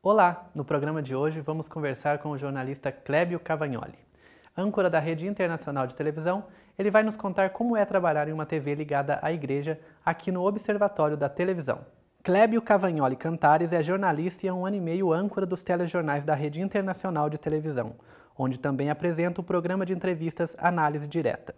Olá! No programa de hoje vamos conversar com o jornalista Clébio Cavagnoli. Âncora da Rede Internacional de Televisão, ele vai nos contar como é trabalhar em uma TV ligada à igreja aqui no Observatório da Televisão. Clébio Cavagnoli Cantares é jornalista e há 1 ano e meio âncora dos telejornais da Rede Internacional de Televisão, onde também apresenta o programa de entrevistas Análise Direta.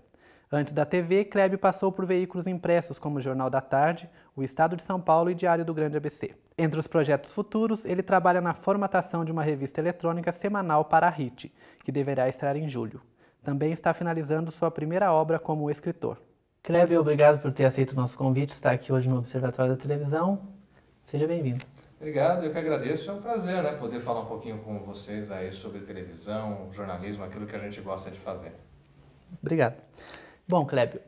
Antes da TV, Clébio passou por veículos impressos como o Jornal da Tarde, o Estado de São Paulo e Diário do Grande ABC. Entre os projetos futuros, ele trabalha na formatação de uma revista eletrônica semanal para a HIT, que deverá estrear em julho. Também está finalizando sua primeira obra como escritor. Clébio, obrigado por ter aceito o nosso convite, estar aqui hoje no Observatório da Televisão. Seja bem-vindo. Obrigado, eu que agradeço. É um prazer, poder falar um pouquinho com vocês aí sobre televisão, jornalismo, aquilo que a gente gosta de fazer. Obrigado. Bom, Clébio,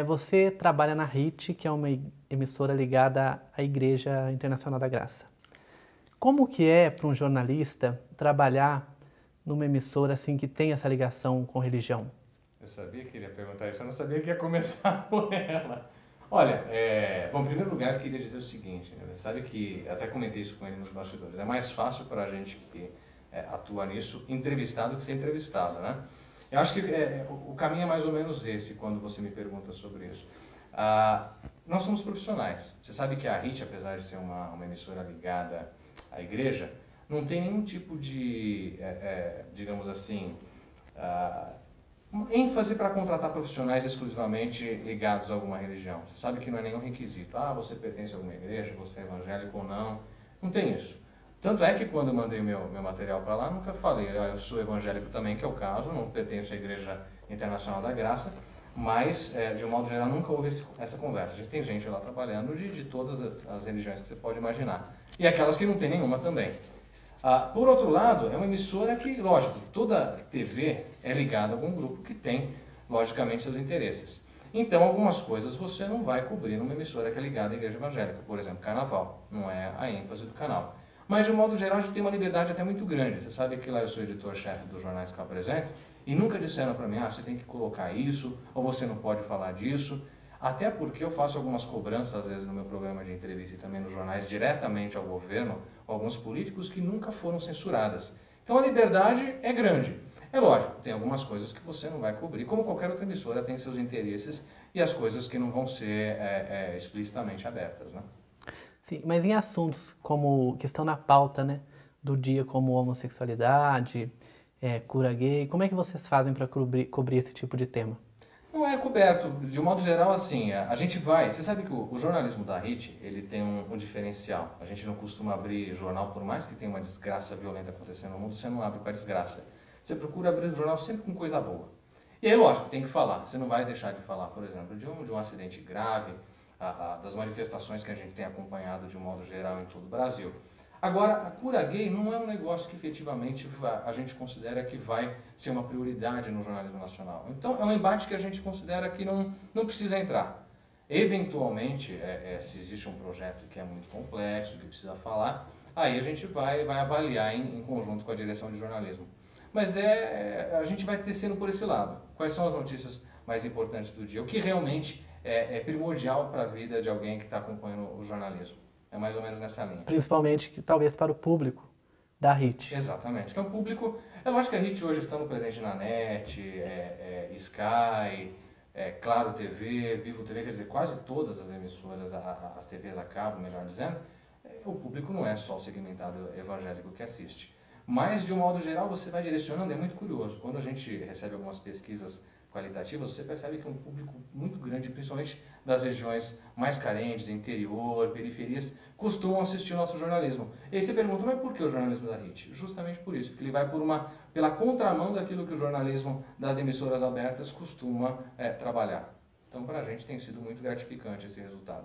você trabalha na HIT, que é uma emissora ligada à Igreja Internacional da Graça. Como que é para um jornalista trabalhar numa emissora assim que tem essa ligação com religião? Eu sabia que iria perguntar isso, eu não sabia que ia começar por ela. Olha, bom, em primeiro lugar eu queria dizer o seguinte, você sabe que, até comentei isso com ele nos bastidores, é mais fácil para a gente que atua nisso entrevistado que ser entrevistado, né? Eu acho que o caminho é mais ou menos esse, quando você me pergunta sobre isso. Nós somos profissionais. Você sabe que a HIT, apesar de ser uma emissora ligada à igreja, não tem nenhum tipo de, digamos assim, ênfase para contratar profissionais exclusivamente ligados a alguma religião. Você sabe que não é nenhum requisito. Você pertence a alguma igreja, você é evangélico ou não. Não tem isso. Tanto é que quando eu mandei meu material para lá, nunca falei, eu sou evangélico também, que é o caso, não pertenço à Igreja Internacional da Graça, mas, de um modo geral, nunca houve essa conversa. A gente tem gente lá trabalhando de todas as religiões que você pode imaginar, e aquelas que não tem nenhuma também. Por outro lado, é uma emissora que, lógico, toda TV é ligada a algum grupo que tem, logicamente, seus interesses. Então, algumas coisas você não vai cobrir numa emissora que é ligada à Igreja Evangélica, por exemplo, Carnaval, não é a ênfase do canal. Mas, de um modo geral, a gente tem uma liberdade até muito grande. Você sabe que lá eu sou editor-chefe dos jornais que eu apresento e nunca disseram para mim, você tem que colocar isso, ou você não pode falar disso. Até porque eu faço algumas cobranças, às vezes, no meu programa de entrevista e também nos jornais, diretamente ao governo, ou alguns políticos que nunca foram censuradas. Então, a liberdade é grande. É lógico, tem algumas coisas que você não vai cobrir, como qualquer outra emissora tem seus interesses e as coisas que não vão ser explicitamente abertas, né? Sim, mas em assuntos como que estão na pauta, né, do dia, como homossexualidade, cura gay, como é que vocês fazem para cobrir esse tipo de tema? Não é coberto, de um modo geral, assim, a gente vai... Você sabe que o jornalismo da HIT, ele tem um diferencial. A gente não costuma abrir jornal, por mais que tenha uma desgraça violenta acontecendo no mundo, você não abre com a desgraça. Você procura abrir o jornal sempre com coisa boa. E aí, lógico, tem que falar. Você não vai deixar de falar, por exemplo, de um acidente grave, das manifestações que a gente tem acompanhado de um modo geral em todo o Brasil. Agora, a cura gay não é um negócio que efetivamente a gente considera que vai ser uma prioridade no jornalismo nacional. Então, é um embate que a gente considera que não precisa entrar. Eventualmente, se existe um projeto que é muito complexo, que precisa falar, aí a gente vai avaliar em conjunto com a direção de jornalismo. Mas a gente vai tecendo por esse lado. Quais são as notícias mais importantes do dia? O que realmente é primordial para a vida de alguém que está acompanhando o jornalismo. É mais ou menos nessa linha. Principalmente, talvez, para o público da HIT. Exatamente. Que é um público... É lógico que a HIT hoje estando presente na NET, Sky, Claro TV, Vivo TV, quer dizer, quase todas as emissoras, as TVs a cabo, melhor dizendo, o público não é só o segmentado evangélico que assiste. Mas, de um modo geral, você vai direcionando, é muito curioso. Quando a gente recebe algumas pesquisas qualitativas, você percebe que é um público muito grande, principalmente das regiões mais carentes, interior, periferias, costumam assistir o nosso jornalismo. E aí você pergunta, mas por que o jornalismo da HIT? Justamente por isso, porque ele vai pela contramão daquilo que o jornalismo das emissoras abertas costuma trabalhar. Então, para a gente tem sido muito gratificante esse resultado.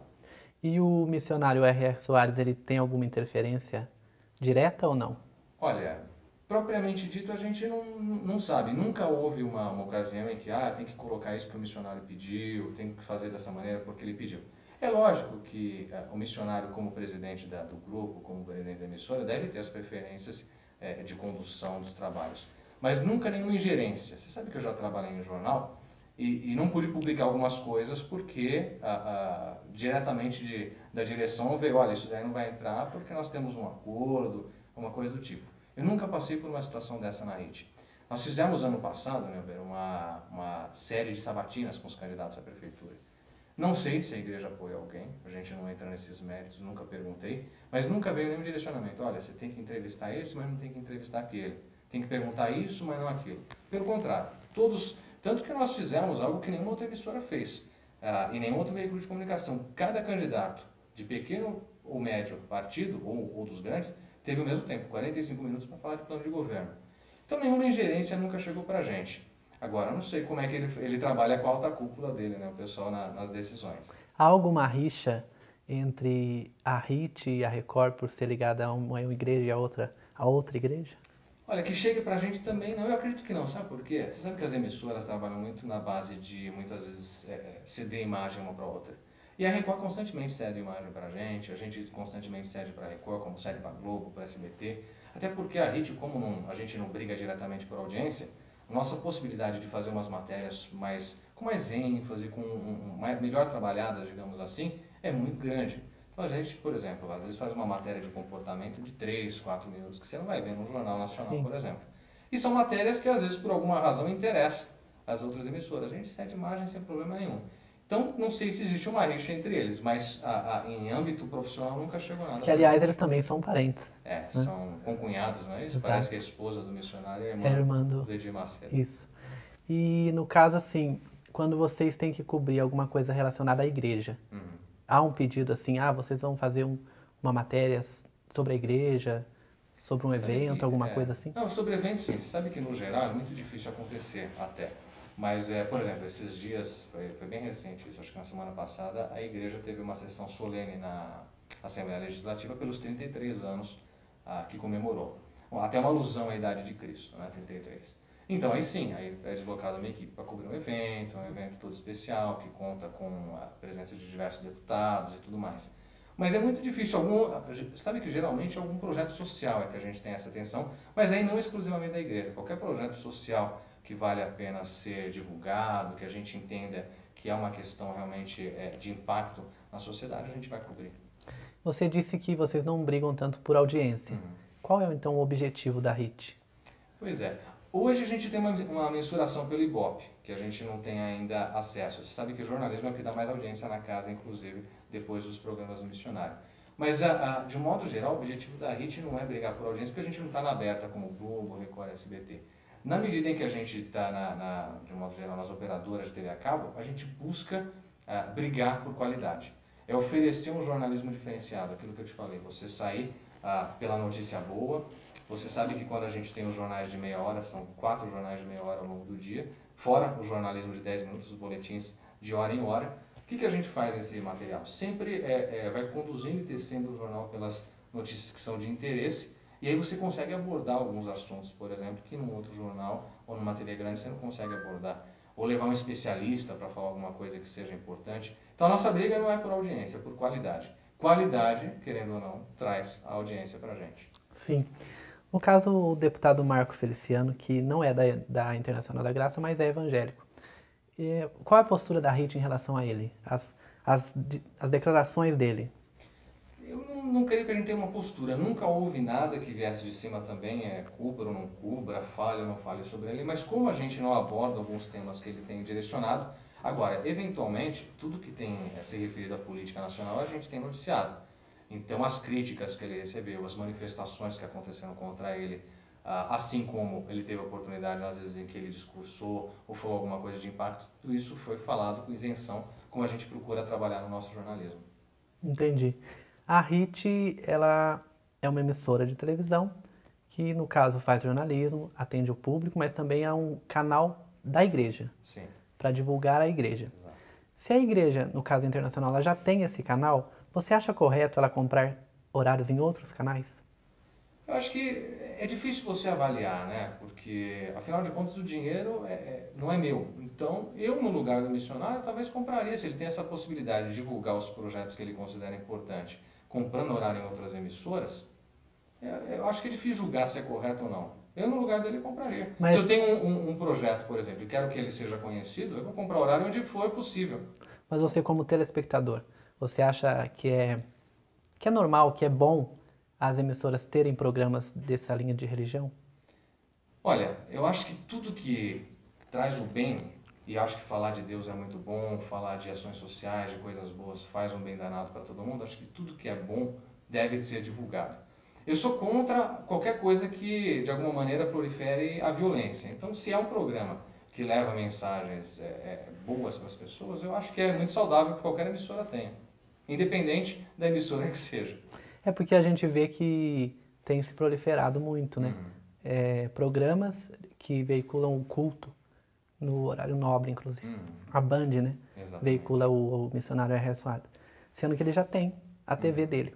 E o missionário R.R. Soares, ele tem alguma interferência direta ou não? Olha, propriamente dito, a gente não sabe. Nunca houve uma ocasião em que tem que colocar isso porque o missionário pediu, tem que fazer dessa maneira porque ele pediu. É lógico que o missionário, como presidente do grupo, como presidente da emissora, deve ter as preferências de condução dos trabalhos. Mas nunca nenhuma ingerência. Você sabe que eu já trabalhei em jornal e não pude publicar algumas coisas porque diretamente da direção veio, olha, isso daí não vai entrar porque nós temos um acordo uma coisa do tipo. Eu nunca passei por uma situação dessa na RIT. Nós fizemos ano passado, né, uma série de sabatinas com os candidatos à prefeitura. Não sei se a igreja apoia alguém, a gente não entra nesses méritos, nunca perguntei, mas nunca veio nenhum direcionamento. Olha, você tem que entrevistar esse, mas não tem que entrevistar aquele. Tem que perguntar isso, mas não aquilo. Pelo contrário, todos, tanto que nós fizemos algo que nenhuma outra emissora fez, e nenhum outro veículo de comunicação. Cada candidato, de pequeno ou médio partido, ou dos grandes, teve o mesmo tempo, 45 minutos para falar de plano de governo. Então nenhuma ingerência nunca chegou para a gente. Agora, eu não sei como é que ele trabalha com a alta cúpula dele, né, o pessoal nas decisões. Há alguma rixa entre a RIT e a Record por ser ligada a uma igreja e a outra igreja? Olha, que chegue pra gente também, não, eu acredito que não, sabe por quê? Você sabe que as emissoras trabalham muito na base de, muitas vezes, ceder imagem uma para outra. E a Record constantemente cede imagem pra gente, a gente constantemente cede pra Record, como cede pra Globo, pra SBT. Até porque a RIT, como a gente não briga diretamente por audiência, nossa possibilidade de fazer umas matérias com mais ênfase, melhor trabalhadas, digamos assim, é muito grande. Então a gente, por exemplo, às vezes faz uma matéria de comportamento de 3, 4 minutos, que você não vai ver no Jornal Nacional, Sim. por exemplo. E são matérias que às vezes por alguma razão interessam às outras emissoras. A gente cede imagem sem problema nenhum. Então não sei se existe uma rixa entre eles, mas em âmbito profissional nunca chegou nada. Que aliás eles também são parentes. Né? São concunhados, não é isso? Exato. Parece que a esposa do missionário é irmã do Edir Macedo. Isso. E no caso assim, quando vocês têm que cobrir alguma coisa relacionada à igreja, há um pedido assim, vocês vão fazer uma matéria sobre a igreja, sobre um evento, alguma coisa assim? Não, sobre eventos sim. Você sabe que no geral é muito difícil acontecer até. Mas, por exemplo, esses dias, foi bem recente isso, acho que na semana passada, a igreja teve uma sessão solene na Assembleia Legislativa pelos 33 anos que comemorou. Até uma alusão à idade de Cristo, né, 33. Então, aí sim, aí é deslocada uma equipe para cobrir um evento todo especial, que conta com a presença de diversos deputados e tudo mais. Mas é muito difícil, sabe que geralmente algum projeto social é que a gente tem essa atenção, mas aí não exclusivamente da igreja, qualquer projeto social que vale a pena ser divulgado, que a gente entenda que é uma questão realmente de impacto na sociedade, a gente vai cobrir. Você disse que vocês não brigam tanto por audiência. Qual é então o objetivo da RIT? Pois é. Hoje a gente tem uma mensuração pelo Ibope, que a gente não tem ainda acesso. Você sabe que o jornalismo é o que dá mais audiência na casa, inclusive, depois dos programas do missionário. Mas, de um modo geral, o objetivo da RIT não é brigar por audiência, porque a gente não está na aberta como Globo, Record, SBT. Na medida em que a gente está, de um modo geral, nas operadoras de TV a cabo, a gente busca brigar por qualidade. É oferecer um jornalismo diferenciado, aquilo que eu te falei, você sair pela notícia boa. Você sabe que quando a gente tem os jornais de meia hora, são 4 jornais de meia hora ao longo do dia, fora o jornalismo de 10 minutos, os boletins de hora em hora. O que a gente faz nesse material? Sempre vai conduzindo e tecendo o jornal pelas notícias que são de interesse, e aí você consegue abordar alguns assuntos, por exemplo, que num outro jornal ou numa TV grande você não consegue abordar. Ou levar um especialista para falar alguma coisa que seja importante. Então a nossa briga não é por audiência, é por qualidade. Qualidade, querendo ou não, traz a audiência para a gente. Sim. No caso, o deputado Marco Feliciano, que não é da Internacional da Graça, mas é evangélico. Qual é a postura da RIT em relação a ele? As declarações dele? Eu não creio que a gente tenha uma postura. Nunca houve nada que viesse de cima também, cubra ou não cubra, falha ou não falha sobre ele. Mas como a gente não aborda alguns temas que ele tem direcionado, agora, eventualmente, tudo que tem a se referido à política nacional, a gente tem noticiado. Então, as críticas que ele recebeu, as manifestações que aconteceram contra ele, assim como ele teve a oportunidade, às vezes, em que ele discursou ou falou alguma coisa de impacto, tudo isso foi falado com isenção, como a gente procura trabalhar no nosso jornalismo. Entendi. A RIT, ela é uma emissora de televisão que, no caso, faz jornalismo, atende o público, mas também é um canal da igreja, para divulgar a igreja. Exato. Se a igreja, no caso internacional, ela já tem esse canal, você acha correto ela comprar horários em outros canais? Eu acho que é difícil você avaliar, né? Porque, afinal de contas, o dinheiro não é meu. Então, eu, no lugar do missionário, talvez compraria, se ele tem essa possibilidade de divulgar os projetos que ele considera importante, comprando horário em outras emissoras, eu acho que é difícil julgar se é correto ou não. Eu, no lugar dele, compraria. Mas... Se eu tenho um projeto, por exemplo, e quero que ele seja conhecido, eu vou comprar horário onde for possível. Mas você, como telespectador, você acha que é normal, que é bom as emissoras terem programas dessa linha de religião? Olha, eu acho que tudo que traz o bem, e acho que falar de Deus é muito bom, falar de ações sociais, de coisas boas, faz um bem danado para todo mundo, acho que tudo que é bom deve ser divulgado. Eu sou contra qualquer coisa que, de alguma maneira, prolifere a violência. Então, se é um programa que leva mensagens boas para as pessoas, eu acho que é muito saudável que qualquer emissora tenha, independente da emissora que seja. É porque a gente vê que tem se proliferado muito, né? Programas que veiculam o culto no horário nobre, inclusive. A Band, né? Exatamente. Veicula o missionário R.R. Soares. Sendo que ele já tem a TV dele.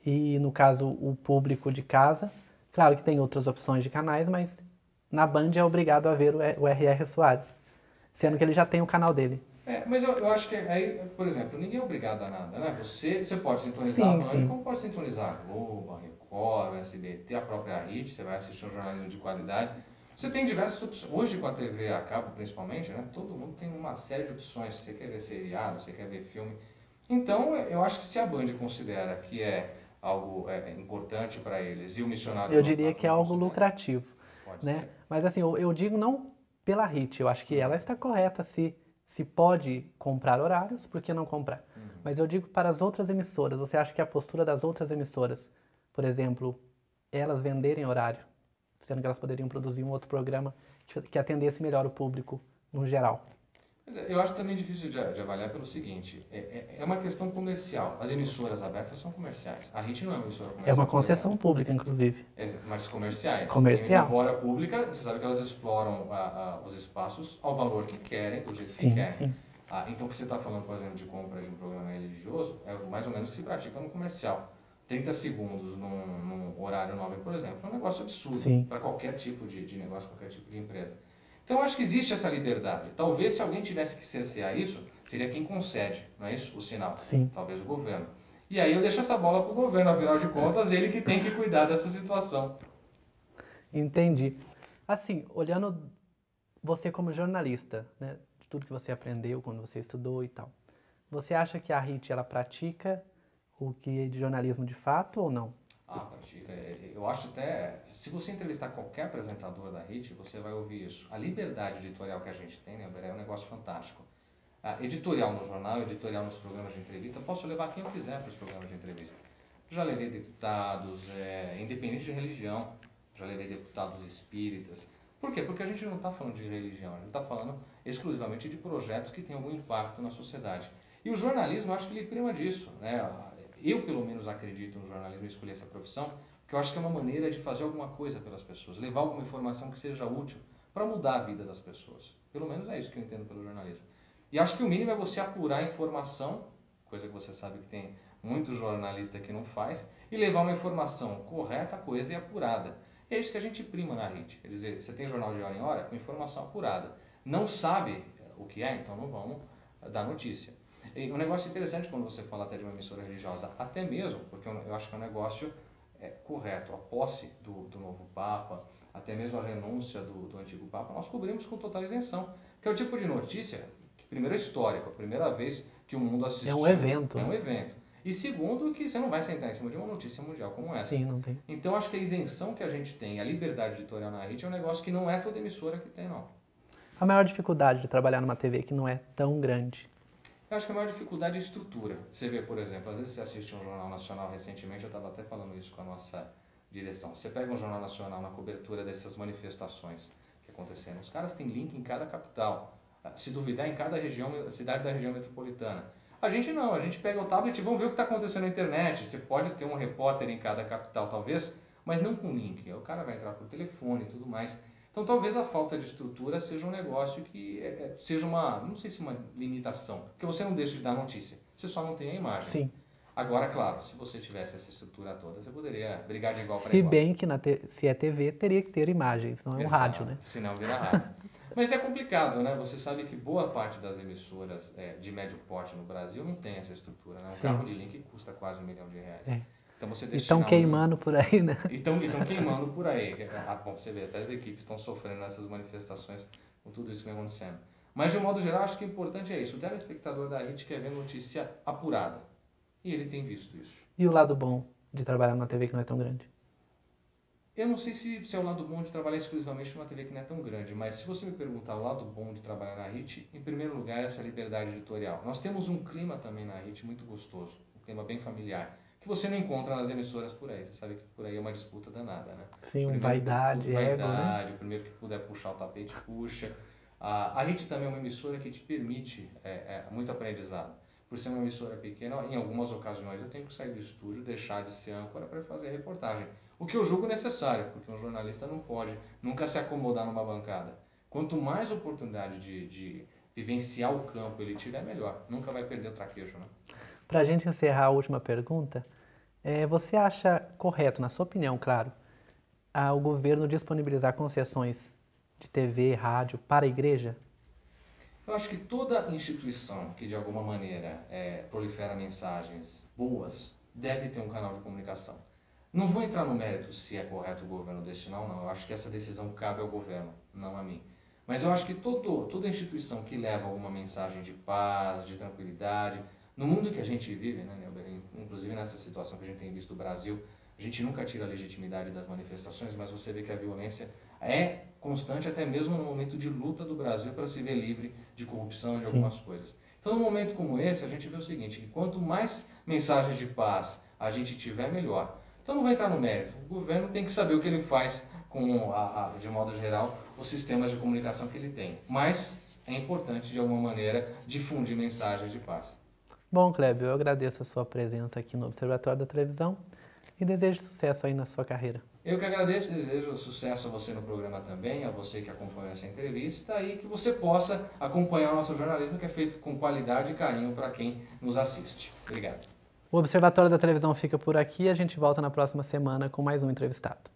E, no caso, o público de casa, claro que tem outras opções de canais, mas na Band é obrigado a ver o R.R. Soares. Sendo que ele já tem o canal dele. Mas eu acho que aí, por exemplo, ninguém é obrigado a nada, né? Você pode sintonizar Sim, a Band, sim. como pode sintonizar a Globo, a Record, o SBT, a própria RIT, você vai assistir um jornalismo de qualidade. Você tem diversas opções. Hoje, com a TV a cabo, principalmente, né? Todo mundo tem uma série de opções. Você quer ver seriado, você quer ver filme. Então, eu acho que se a Band considera que é algo importante para eles e o missionário... Eu diria que é algo lucrativo, Pode né? ser. Mas assim, eu digo não pela RIT, eu acho que ela está correta se pode comprar horários, por que não comprar? Mas eu digo para as outras emissoras, você acha que a postura das outras emissoras, por exemplo, elas venderem horário, sendo que elas poderiam produzir um outro programa que atendesse melhor o público no geral? Eu acho também difícil de avaliar pelo seguinte, é uma questão comercial. As emissoras abertas são comerciais. A RIT não é uma emissora comercial. É uma concessão pública, inclusive. Mas comerciais. Comercial. Embora pública, você sabe que elas exploram os espaços ao valor que querem, do jeito que Sim, querem. sim. Então, o que você está falando, por exemplo, de compra de um programa religioso, é mais ou menos o que se pratica no comercial. 30 segundos num horário nobre, por exemplo, é um negócio absurdo para qualquer tipo de negócio, qualquer tipo de empresa. Então, eu acho que existe essa liberdade. Talvez, se alguém tivesse que cercear isso, seria quem concede, não é isso? O sinal. Sim. Talvez o governo. E aí eu deixo essa bola para o governo, afinal de contas, ele que tem que cuidar dessa situação. Entendi. Assim, olhando você como jornalista, né, de tudo que você aprendeu quando você estudou e tal, você acha que a RIT, ela pratica o que é de jornalismo de fato ou não? Pratica. Eu acho até, se você entrevistar qualquer apresentador da RIT, você vai ouvir isso. A liberdade editorial que a gente tem, né, é um negócio fantástico. Editorial no jornal, editorial nos programas de entrevista, eu posso levar quem eu quiser para os programas de entrevista. Já levei deputados, independente de religião, já levei deputados espíritas. Por quê? Porque a gente não está falando de religião, a gente está falando exclusivamente de projetos que têm algum impacto na sociedade. E o jornalismo, eu acho que ele prima disso, né? Eu, pelo menos, acredito no jornalismo e escolhi essa profissão, porque eu acho que é uma maneira de fazer alguma coisa pelas pessoas, levar alguma informação que seja útil para mudar a vida das pessoas. Pelo menos é isso que eu entendo pelo jornalismo. E acho que o mínimo é você apurar a informação, coisa que você sabe que tem muito jornalista que não faz, e levar uma informação correta, coesa e apurada. E é isso que a gente prima na RIT. Quer dizer, você tem jornal de hora em hora com informação apurada. Não sabe o que é, então não vamos dar notícia. E um negócio interessante quando você fala até de uma emissora religiosa, até mesmo, porque eu acho que é um negócio correto, a posse do novo Papa, até mesmo a renúncia do antigo Papa, nós cobrimos com total isenção. Que é o tipo de notícia, que primeiro é histórico, a primeira vez que o mundo assistiu. É um evento. É um evento. E segundo, que você não vai sentar em cima de uma notícia mundial como essa. Sim, não tem. Então acho que a isenção que a gente tem, a liberdade editorial na RIT é um negócio que não é toda emissora que tem, não. A maior dificuldade de trabalhar numa TV que não é tão grande? Eu acho que a maior dificuldade é a estrutura. Você vê, por exemplo, às vezes você assiste um jornal nacional recentemente, eu estava até falando isso com a nossa direção. Você pega um jornal nacional na cobertura dessas manifestações que aconteceram. Os caras têm link em cada capital. Se duvidar, em cada cidade da região metropolitana. A gente não, a gente pega o tablet e vamos ver o que está acontecendo na internet. Você pode ter um repórter em cada capital, talvez, mas não com link. O cara vai entrar por telefone e tudo mais. Então, talvez a falta de estrutura seja um negócio que seja uma, não sei se uma limitação, porque você não deixa de dar notícia, você só não tem a imagem. Sim. Agora, claro, se você tivesse essa estrutura toda, você poderia brigar de igual para Se igual. bem que se é TV, teria que ter imagens, não é um rádio, né? Se não vira rádio. Mas é complicado, né? Você sabe que boa parte das emissoras de médio porte no Brasil não tem essa estrutura, né? Um Sim. carro de link custa quase R$1 milhão. Então você Estão queimando por aí, né? Estão queimando por aí. Bom, você vê, até as equipes estão sofrendo nessas manifestações com tudo isso que vem acontecendo. Mas, de um modo geral, acho que o importante é isso. O telespectador da RIT quer ver notícia apurada. E ele tem visto isso. E o lado bom? de trabalhar numa TV que não é tão grande? Eu não sei se é o lado bom de trabalhar exclusivamente numa TV que não é tão grande, mas se você me perguntar o lado bom de trabalhar na HIT, em primeiro lugar, essa liberdade editorial. Nós temos um clima também na HIT muito gostoso, um clima bem familiar, que você não encontra nas emissoras por aí. Você sabe que por aí é uma disputa danada, né? Sim, vaidade, ego, né? O primeiro que puder puxar o tapete, puxa. A HIT também é uma emissora que te permite muito aprendizado. Por ser uma emissora pequena, em algumas ocasiões eu tenho que sair do estúdio, deixar de ser âncora para fazer a reportagem. O que eu julgo necessário, porque um jornalista não pode nunca se acomodar numa bancada. Quanto mais oportunidade de vivenciar o campo ele tiver, melhor. Nunca vai perder o traquejo, né? Para a gente encerrar a última pergunta, você acha correto, na sua opinião, claro, o governo disponibilizar concessões de TV, rádio para a igreja? Eu acho que toda instituição que de alguma maneira prolifera mensagens boas deve ter um canal de comunicação. Não vou entrar no mérito se é correto o governo destinar ou não. Eu acho que essa decisão cabe ao governo, não a mim. Mas eu acho que toda instituição que leva alguma mensagem de paz, de tranquilidade, no mundo que a gente vive, né, Neuber, inclusive nessa situação que a gente tem visto no Brasil, a gente nunca tira a legitimidade das manifestações, mas você vê que a violência é constante até mesmo no momento de luta do Brasil para se ver livre de corrupção e de algumas coisas. Então, num momento como esse, a gente vê o seguinte, que quanto mais mensagens de paz a gente tiver, melhor. Então, não vai entrar no mérito. O governo tem que saber o que ele faz com, de modo geral, os sistemas de comunicação que ele tem. Mas é importante, de alguma maneira, difundir mensagens de paz. Bom, Clébio, eu agradeço a sua presença aqui no Observatório da Televisão e desejo sucesso aí na sua carreira. Eu que agradeço, desejo sucesso a você no programa também, a você que acompanha essa entrevista e que você possa acompanhar o nosso jornalismo que é feito com qualidade e carinho para quem nos assiste. Obrigado. O Observatório da Televisão fica por aqui e a gente volta na próxima semana com mais um entrevistado.